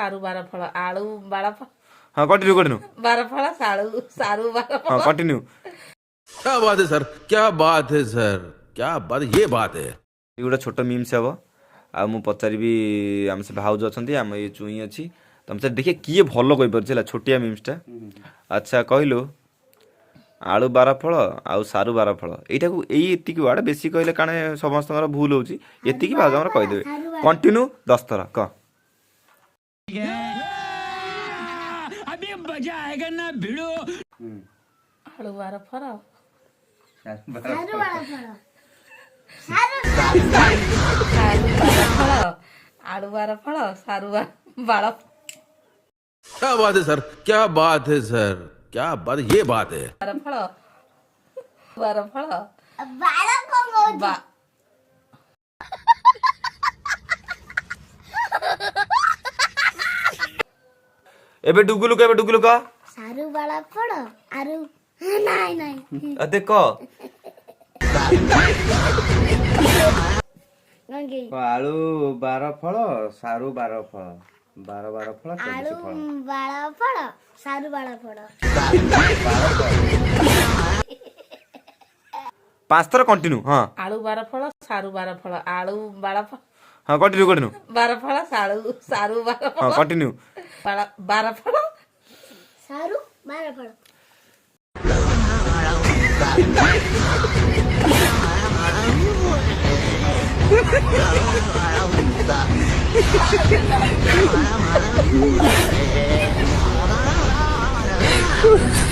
सारू बार फल आलू बार फल हाँ कंटिन्यू बार फल सारू सारू बार हाँ फल कंटिन्यू। क्या बात है सर, क्या बात है सर, क्या बात, ये बात है। ये गोटे छोट मीम्स हे आ मु पचारि आम से भाउज अच्छा आम ये चुई अच्छी तुम से देखिए किए भल कहीपर छोटिया मीम्सटा। अच्छा कहलु आलू बार फल आउ सारू बार फल यहीटा को यही वार्ड बेसी कहले काण समस्त भूल होची ये भाउज आम कहीदेवे कंटिन्यू 10 थर कह। अभी मजा आएगा ना भिड़ो। आलू बार फल सारू वाला फल आलू बार फल सारू बार क्या बात है सर, क्या बात है सर, क्या बात, ये बात है। बार फल बाला कौन बा एबे डुगुलु कह सारू वाला फल आरु नहीं नहीं देख गंगे आलू 12 फल सारू 12 फल 12 फल 24 आलू फल वाला फल सारू वाला फल 5 थर कंटिन्यू हाँ आलू बार फल सारू बार फल आलू बार फल हाँ कंटिन्यू बार फल सारू सारू बार हाँ फल कंटिन्यू बार फल सारू वाला फल Ha